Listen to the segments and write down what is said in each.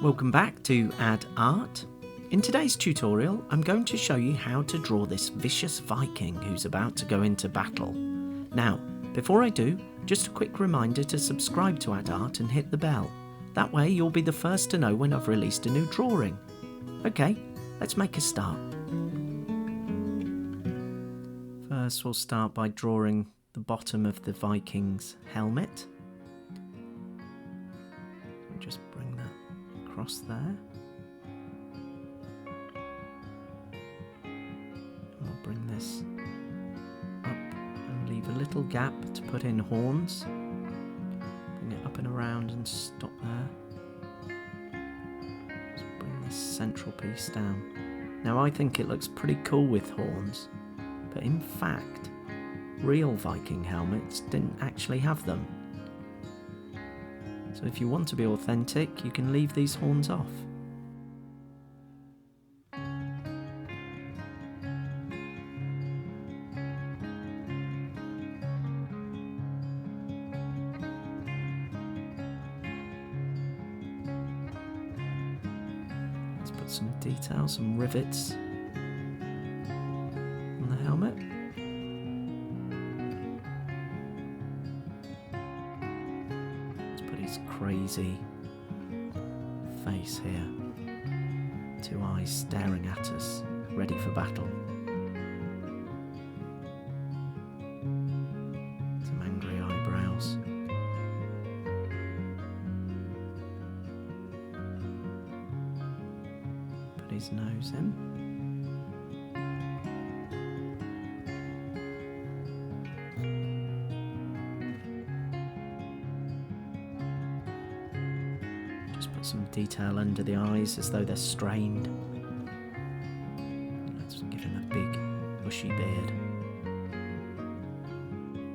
Welcome back to Add Art. In today's tutorial, I'm going to show you how to draw this vicious Viking who's about to go into battle. Now, before I do, just a quick reminder to subscribe to Add Art and hit the bell. That way you'll be the first to know when I've released a new drawing. Okay, let's make a start. First we'll start by drawing the bottom of the Viking's helmet. Just bring that across there. I'll bring this up and leave a little gap to put in horns. Bring it up and around and stop there. Just bring this central piece down. Now I think it looks pretty cool with horns, but in fact, real Viking helmets didn't actually have them. So if you want to be authentic, you can leave these horns off. Let's put some detail, some rivets on the helmet. Crazy face here. Two eyes staring at us, ready for battle. Some angry eyebrows. Put his nose in. Put some detail under the eyes as though they're strained. Let's give him a big, bushy beard.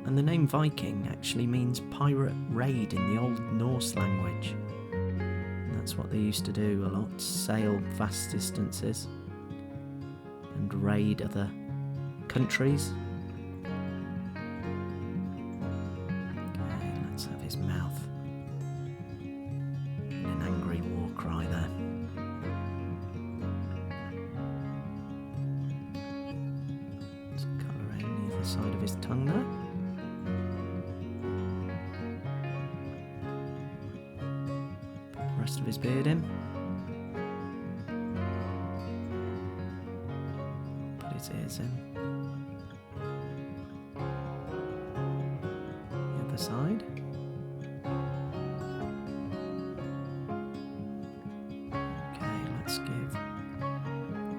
And the name Viking actually means pirate raid in the Old Norse language. And that's what they used to do a lot, sail vast distances and raid other countries. Okay, let's have his mouth. Cry there. Let's colour in either side of his tongue there. Put the rest of his beard in. Put his ears in. The other side.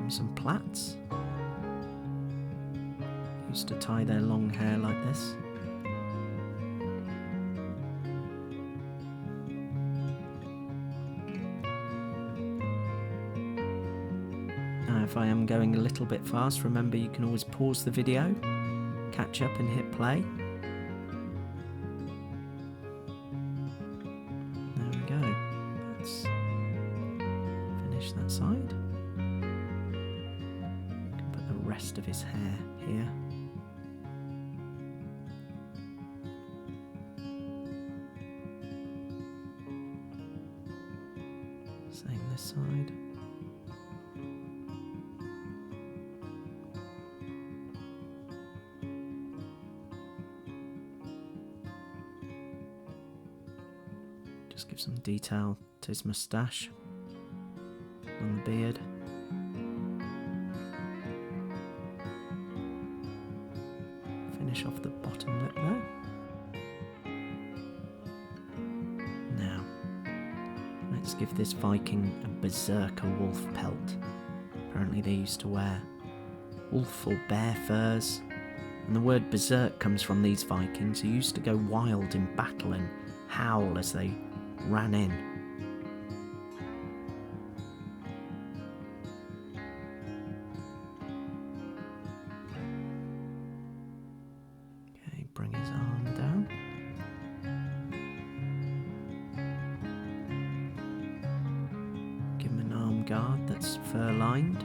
Some plaits. Used to tie their long hair like this. Now if I am going a little bit fast, remember you can always pause the video, catch up and hit play. There we go. Let's finish that side. Rest of his hair here. Same this side. Just give some detail to his moustache on the beard. Finish off the bottom lip there. Now, let's give this Viking a berserker wolf pelt. Apparently they used to wear wolf or bear furs, and the word berserk comes from these Vikings who used to go wild in battle and howl as they ran in. Bring his arm down. Give him an arm guard that's fur-lined.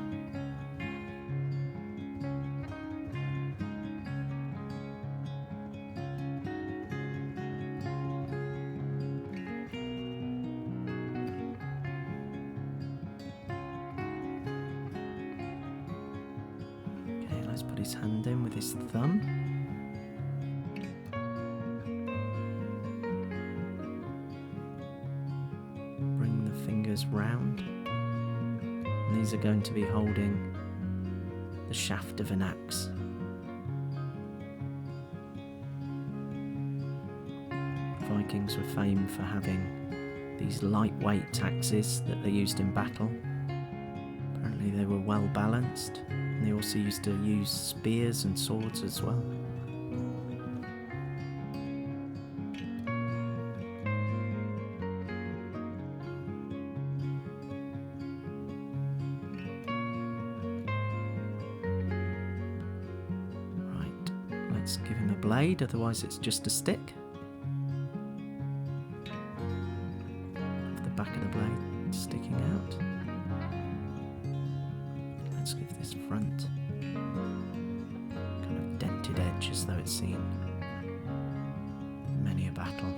put his hand in with his thumb. Bring the fingers round. And these are going to be holding the shaft of an axe. Vikings were famed for having these lightweight axes that they used in battle. Apparently they were well balanced, and they also used to use spears and swords as well. Right, let's give him a blade, otherwise it's just a stick. Back of the blade sticking out. Let's give this front kind of dented edge as though it's seen many a battle.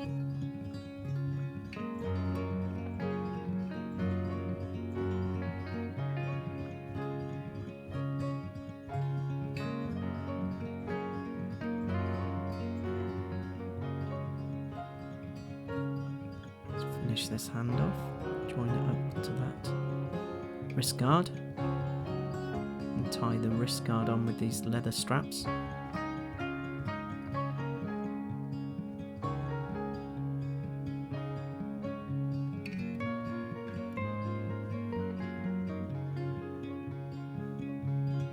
Finish this hand off, join it up to that wrist guard, and tie the wrist guard on with these leather straps.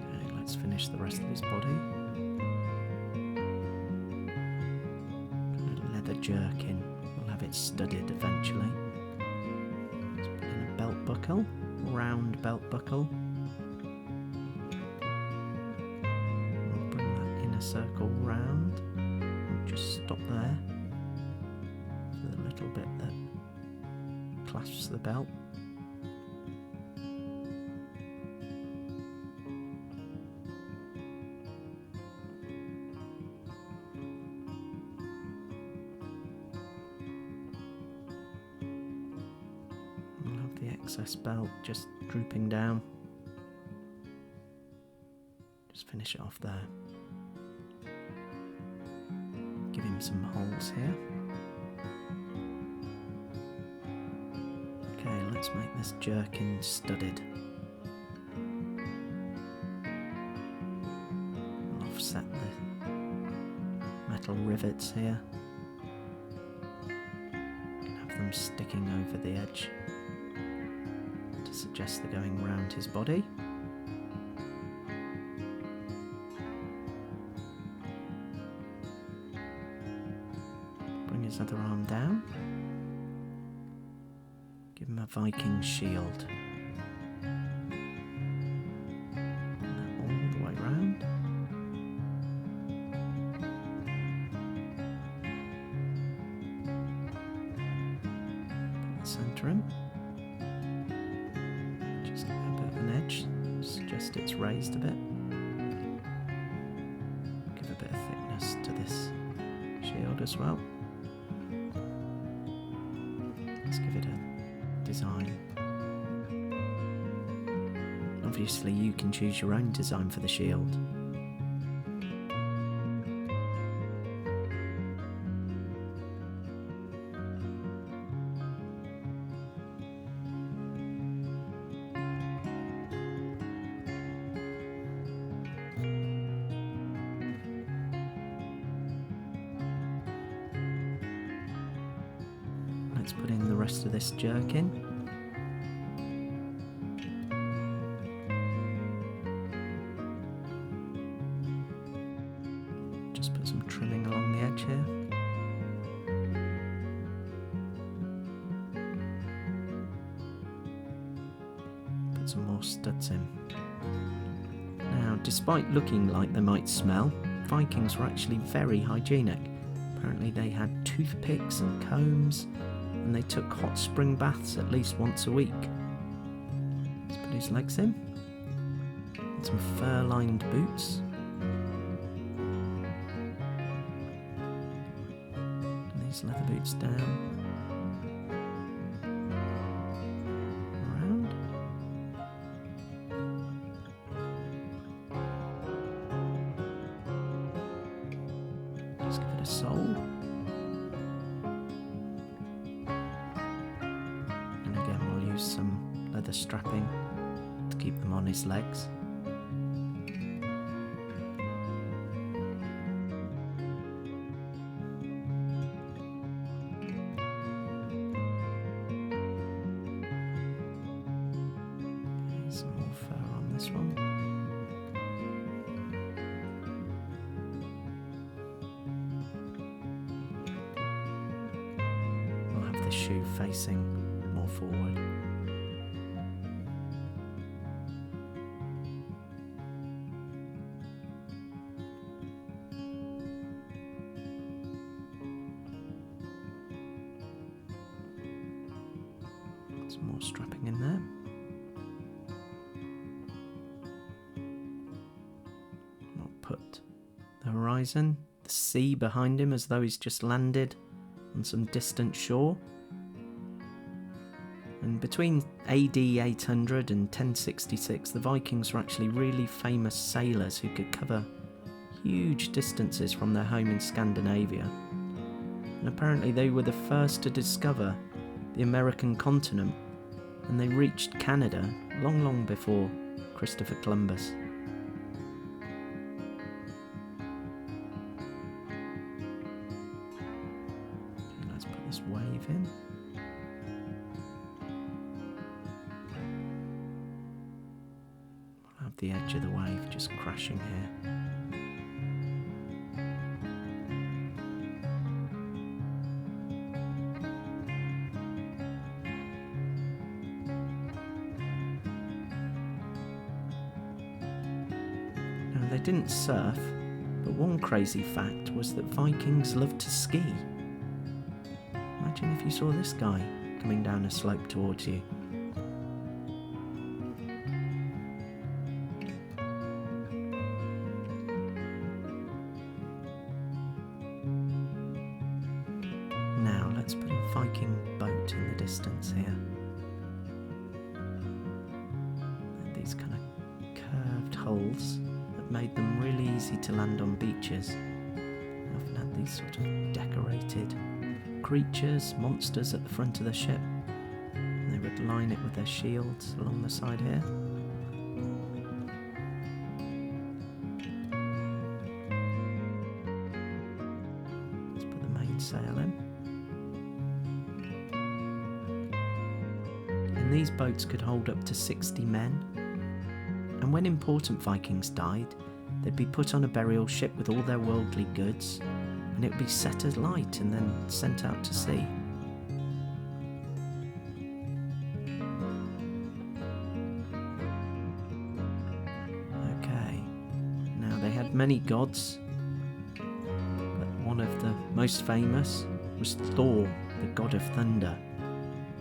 Okay, let's finish the rest of his body. Kind of leather jerkin. We'll have it studded eventually. Let's put in a belt buckle, round belt buckle. We'll bring that inner circle round. We'll just stop there for the little bit that clasps the belt. Excess belt just drooping down. Just finish it off there. Give him some holes here. Okay, let's make this jerkin studded. We'll offset the metal rivets here. You can have them sticking over the edge. Suggest they're going round his body. Bring his other arm down. Give him a Viking shield. Bring that all the way round. Centre him. Just a bit of an edge, suggest it's raised a bit. Give a bit of thickness to this shield as well. Let's give it a design. Obviously you can choose your own design for the shield. Let's put in the rest of this jerkin. Just put some trimming along the edge here. Put some more studs in. Now, despite looking like they might smell, Vikings were actually very hygienic. Apparently they had toothpicks and combs, and they took hot spring baths at least once a week. Let's put his legs in. And some fur-lined boots. And these leather boots down. Around. Let's give it a soul. And again, we'll use some leather strapping to keep them on his legs. Some more fur on this one. We'll have the shoe facing more forward. Some more strapping in there. Put the horizon, the sea behind him as though he's just landed on some distant shore. And between AD 800 and 1066, the Vikings were actually really famous sailors who could cover huge distances from their home in Scandinavia. And apparently they were the first to discover the American continent, and they reached Canada long before Christopher Columbus. Wave in. We'll have the edge of the wave just crashing here. Now, they didn't surf, but one crazy fact was that Vikings loved to ski. Imagine if you saw this guy coming down a slope towards you. Now let's put a Viking boat in the distance here. And these kind of curved hulls that made them really easy to land on beaches. They often had these sort of decorated creatures, monsters at the front of the ship. And they would line it with their shields along the side here. Let's put the mainsail in. And these boats could hold up to 60 men. And when important Vikings died, they'd be put on a burial ship with all their worldly goods, and it would be set alight and then sent out to sea. Okay, now they had many gods, but one of the most famous was Thor, the god of thunder.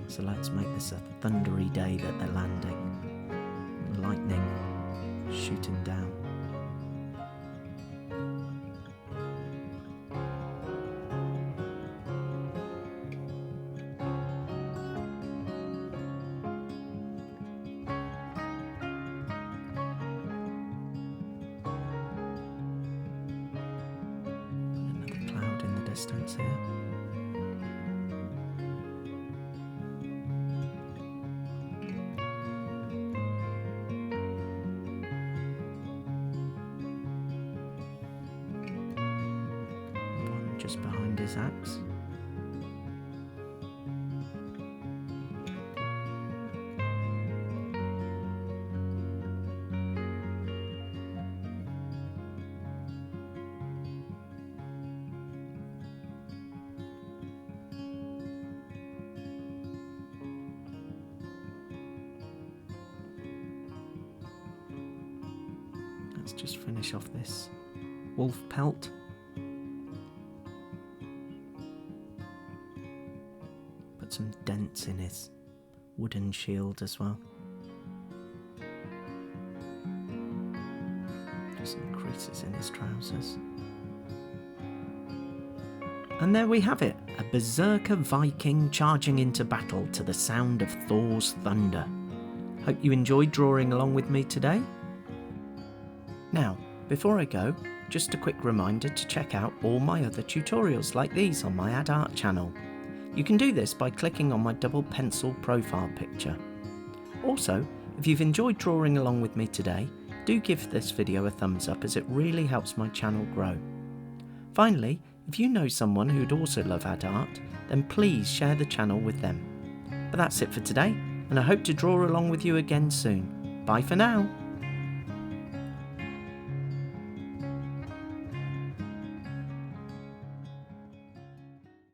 So let's make this a thundery day that they're landing. Lightning shooting down. Distance here. One just behind his axe. Let's just finish off this wolf pelt. Put some dents in his wooden shield as well. Just some creases in his trousers. And there we have it, a berserker Viking charging into battle to the sound of Thor's thunder. Hope you enjoyed drawing along with me today. Now, Before I go, just a quick reminder to check out all my other tutorials like these on my Add Art channel. You can do this by clicking on my double pencil profile picture. Also, if you've enjoyed drawing along with me today, do give this video a thumbs up as it really helps my channel grow. Finally, if you know someone who'd also love Add Art, then please share the channel with them. But that's it for today, and I hope to draw along with you again soon. Bye for now!